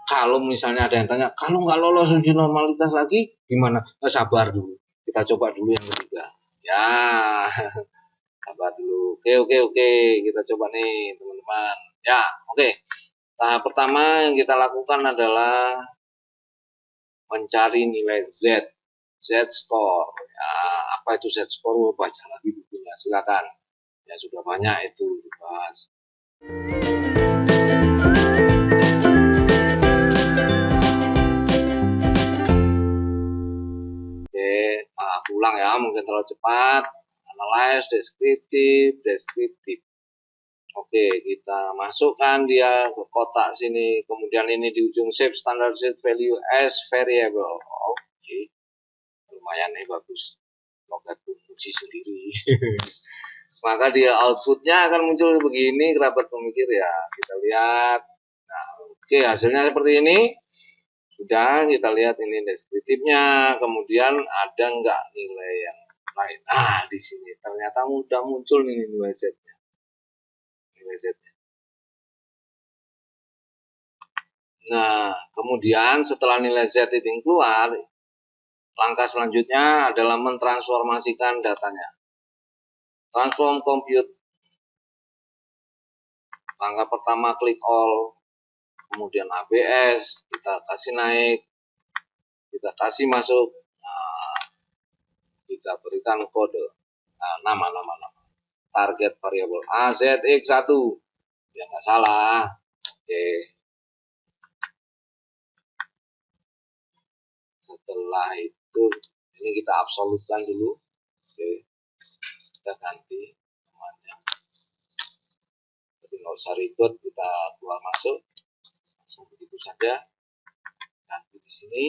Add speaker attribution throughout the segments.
Speaker 1: Kalau misalnya ada yang tanya, kalau nggak lolos uji normalitas lagi, gimana? Sabar dulu. Kita coba dulu yang ketiga. Ya, sabar dulu. Oke. Kita coba nih, teman-teman. Ya, oke. Tahap pertama yang kita lakukan adalah mencari nilai Z-score. Ya, apa itu Z-score? Baca lagi bukunya, silakan. Ya, sudah banyak itu dibahas. Aku ulang ya, mungkin terlalu cepat. Analyze, deskriptif. Oke, kita masukkan dia ke kotak sini. Kemudian ini di ujung save standard set value as variable. Oke, lumayan nih, bagus. Logat fungsi sendiri. Maka dia outputnya akan muncul begini, kerabat pemikir ya. Kita lihat. Nah, oke, hasilnya seperti ini. Sudah, kita lihat ini deskriptifnya, kemudian ada nggak nilai yang lain. Nah, di sini ternyata sudah muncul nih nilai Z-nya. Nah, kemudian setelah nilai Z itu keluar, langkah selanjutnya adalah mentransformasikan datanya. Transform compute. Langkah pertama klik all, kemudian ABS, kita kasih naik, kita kasih masuk, nah, kita berikan kode, nah, nama target variabel AZX1 ya, nggak salah. Oke, setelah itu ini kita absolutkan dulu. Oke, kita ganti namanya, jadi nggak usah ribet, kita keluar masuk langsung begitu saja, ganti di sini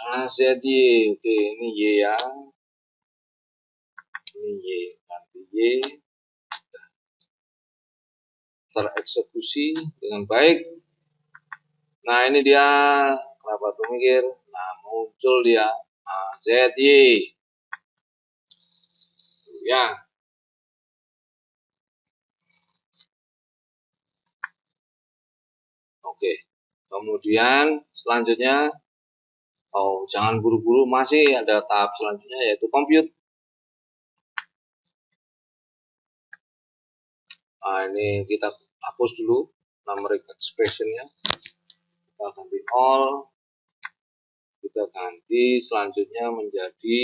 Speaker 1: AZY. Oke, ini Y ya, ini Y, ganti Y, tereksekusi dengan baik. Nah, ini dia kerabat pemikir. Nah, muncul dia AZY ya. Oke, kemudian selanjutnya, jangan buru-buru, masih ada tahap selanjutnya yaitu compute. Nah, ini kita hapus dulu numeric expressionnya, kita ganti all, kita ganti selanjutnya menjadi,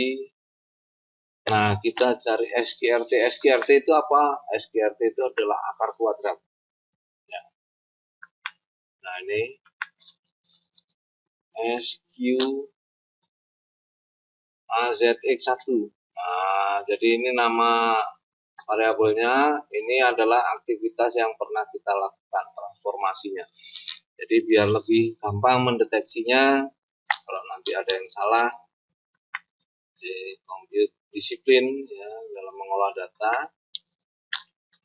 Speaker 1: nah, kita cari SQRT. SQRT itu apa? SQRT itu adalah akar kuadrat ya. Nah, ini SQ AZX1. Nah, jadi ini nama variabelnya, ini adalah aktivitas yang pernah kita lakukan transformasinya. Jadi biar lebih gampang mendeteksinya, kalau nanti ada yang salah di compute disiplin ya dalam mengolah data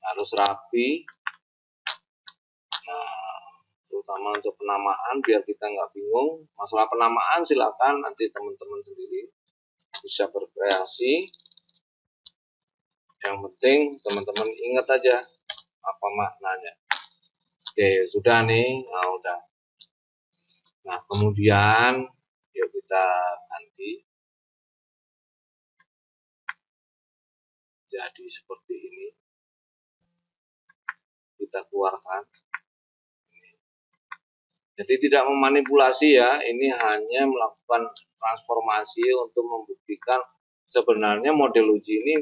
Speaker 1: harus rapi. Nah, terutama untuk penamaan biar kita nggak bingung. Masalah penamaan silakan nanti teman-teman sendiri bisa berkreasi. Yang penting teman-teman ingat aja apa maknanya. Oke, sudah nih. Nah, udah. Nah, kemudian yuk kita ganti jadi seperti ini. Kita keluarkan. Jadi tidak memanipulasi ya, ini hanya melakukan transformasi untuk membuktikan sebenarnya model uji ini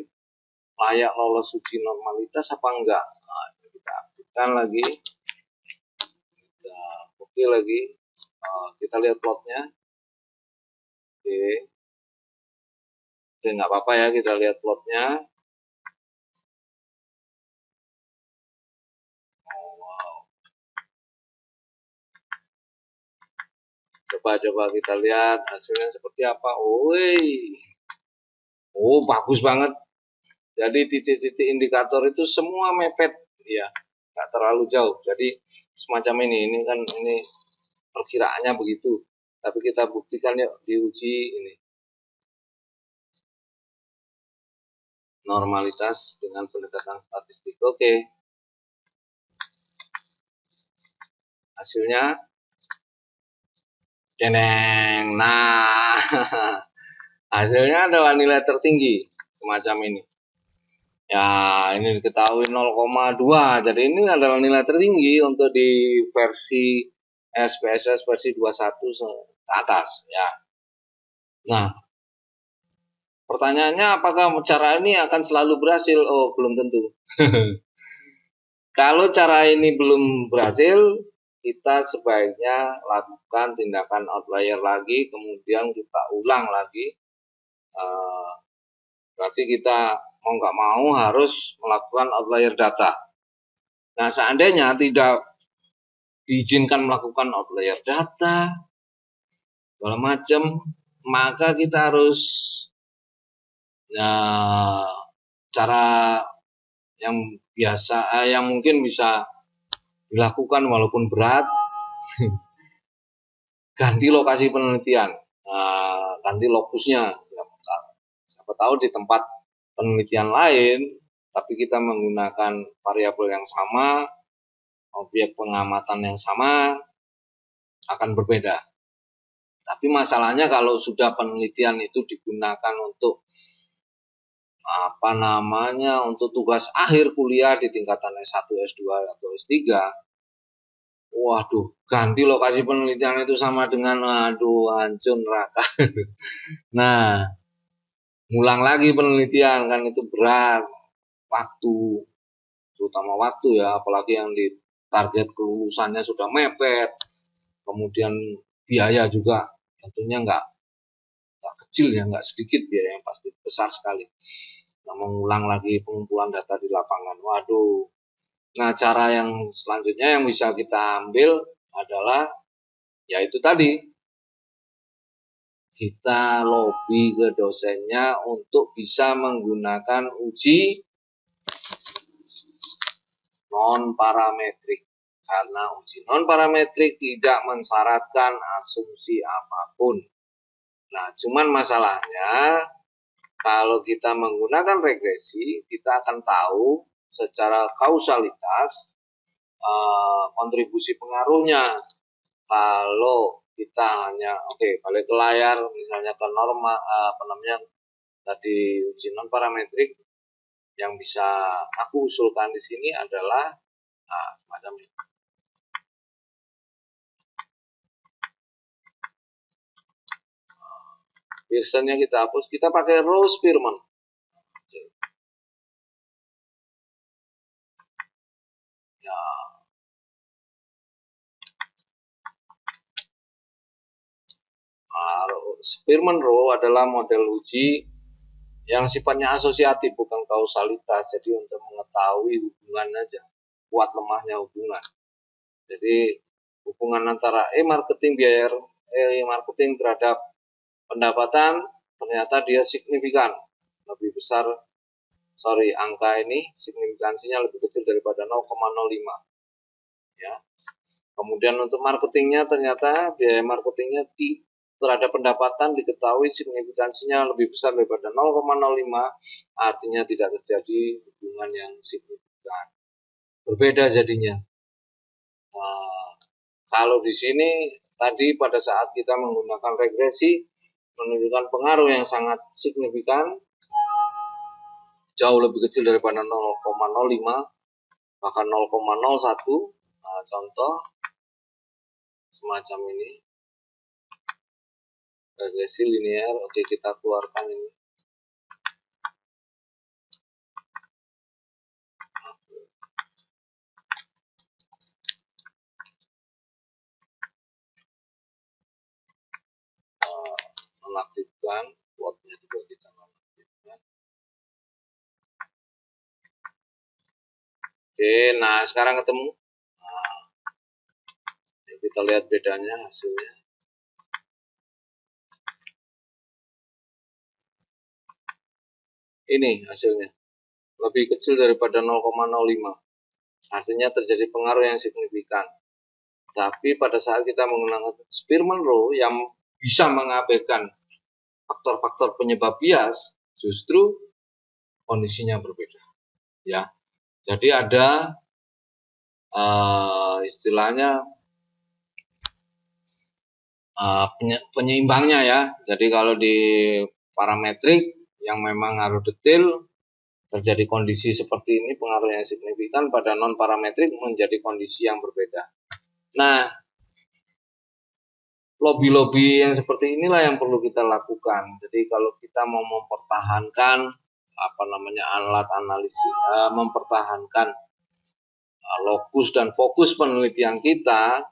Speaker 1: layak lolos uji normalitas apa enggak. Nah, kita aktifkan lagi, kita copy lagi, kita lihat plotnya. Oke, nggak apa-apa ya, kita lihat plotnya. Coba kita lihat hasilnya seperti apa. Bagus banget. Jadi titik-titik indikator itu semua mepet ya, nggak terlalu jauh. Jadi semacam ini kan ini perkiraannya begitu, tapi kita buktikan yuk diuji ini normalitas dengan pendekatan statistik. Oke. hasilnya deneng. Nah, hasilnya adalah nilai tertinggi semacam ini. Ya, ini diketahui 0,2. Jadi ini adalah nilai tertinggi untuk di versi SPSS versi 21 ke atas ya. Nah, pertanyaannya apakah cara ini akan selalu berhasil? Oh, belum tentu. Kalau cara ini belum berhasil, kita sebaiknya lakukan tindakan outlier lagi, kemudian kita ulang lagi. Berarti kita mau nggak mau harus melakukan outlier data. Nah, seandainya tidak diizinkan melakukan outlier data, segala macam, maka kita harus cara yang biasa, yang mungkin bisa dilakukan walaupun berat, ganti lokasi penelitian, ganti lokusnya. Siapa tahu di tempat penelitian lain, tapi kita menggunakan variabel yang sama, objek pengamatan yang sama, akan berbeda. Tapi masalahnya kalau sudah penelitian itu digunakan untuk untuk tugas akhir kuliah di tingkatan S1, S2 atau S3, waduh, ganti lokasi penelitian itu sama dengan hancur neraka. Nah, ngulang lagi penelitian kan itu berat, waktu, terutama waktu ya, apalagi yang di target kelulusannya sudah mepet, kemudian biaya juga tentunya nggak kecil ya, nggak sedikit biaya yang pasti besar sekali. Nah, mengulang lagi pengumpulan data di lapangan, waduh. Nah, cara yang selanjutnya yang bisa kita ambil adalah yaitu tadi, kita lobby ke dosennya untuk bisa menggunakan uji non-parametrik. Karena uji non-parametrik tidak mensyaratkan asumsi apapun. Nah, cuman masalahnya kalau kita menggunakan regresi, kita akan tahu secara kausalitas kontribusi pengaruhnya. Kalau kita hanya balik ke layar, misalnya ke norma tadi uji non parametrik, yang bisa aku usulkan di sini adalah macam ini. Pearson-nya kita hapus, kita pakai Rose-Spearman. Ya. Spearman Rowe adalah model uji yang sifatnya asosiatif, bukan kausalitas. Jadi untuk mengetahui hubungan aja, kuat lemahnya hubungan. Jadi hubungan antara marketing biaya marketing terhadap pendapatan, ternyata dia signifikan lebih besar. Angka ini signifikansinya lebih kecil daripada 0,05 ya. Kemudian untuk marketingnya, ternyata biaya marketingnya terhadap pendapatan diketahui signifikansinya lebih besar daripada 0,05, artinya tidak terjadi hubungan yang signifikan. Berbeda jadinya. Kalau di sini tadi pada saat kita menggunakan regresi menunjukkan pengaruh yang sangat signifikan, jauh lebih kecil daripada 0,05, bahkan 0,01. Contoh semacam ini, regresi linear. Oke, kita keluarkan ini. Nonaktifkan, plotnya juga kita nonaktifkan. Oke, nah sekarang ketemu. Nah, kita lihat bedanya hasilnya. Ini hasilnya lebih kecil daripada 0,05, artinya terjadi pengaruh yang signifikan. Tapi pada saat kita menggunakan Spearman Rowe yang bisa mengabaikan faktor-faktor penyebab bias, justru kondisinya berbeda ya. Jadi ada istilahnya penyeimbangnya ya. Jadi kalau di parametrik yang memang harus detail, terjadi kondisi seperti ini pengaruh yang signifikan, pada non parametrik menjadi kondisi yang berbeda. Nah, lobby-lobby yang seperti inilah yang perlu kita lakukan. Jadi kalau kita mau mempertahankan alat analisis, mempertahankan lokus dan fokus penelitian kita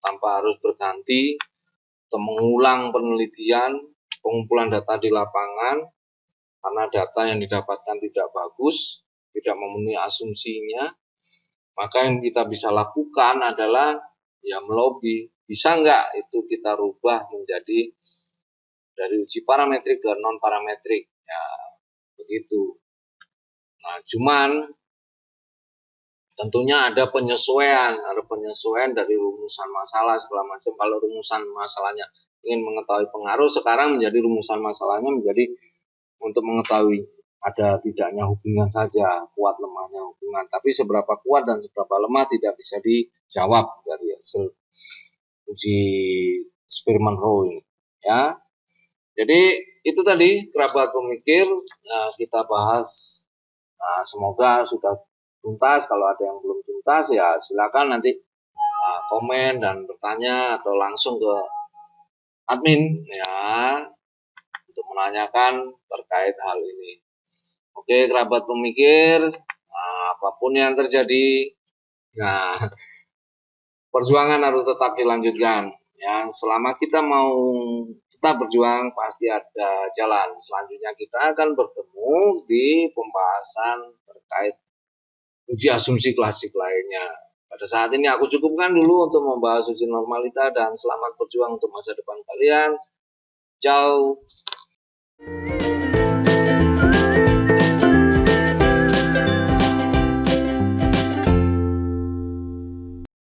Speaker 1: tanpa harus berganti atau mengulang penelitian, pengumpulan data di lapangan, karena data yang didapatkan tidak bagus, tidak memenuhi asumsinya, maka yang kita bisa lakukan adalah ya melobi. Bisa nggak itu kita rubah menjadi dari uji parametrik ke non parametrik, ya begitu. Nah, cuman tentunya ada penyesuaian dari rumusan masalah segala macam. Kalau rumusan masalahnya ingin mengetahui pengaruh, sekarang menjadi rumusan masalahnya menjadi untuk mengetahui ada tidaknya hubungan saja, kuat lemahnya hubungan. Tapi seberapa kuat dan seberapa lemah tidak bisa dijawab dari hasil uji Spearman-Rowe ini, ya. Jadi itu tadi kerabat pemikir, kita bahas. Nah, semoga sudah tuntas. Kalau ada yang belum tuntas ya silakan nanti komen dan bertanya atau langsung ke admin ya untuk menanyakan terkait hal ini. Oke, kerabat pemikir, apapun yang terjadi, nah perjuangan harus tetap dilanjutkan. Ya, selama kita mau tetap berjuang, pasti ada jalan. Selanjutnya kita akan bertemu di pembahasan terkait uji asumsi klasik lainnya. Pada saat ini aku cukupkan dulu untuk membahas uji normalita, dan selamat berjuang untuk masa depan kalian. Ciao.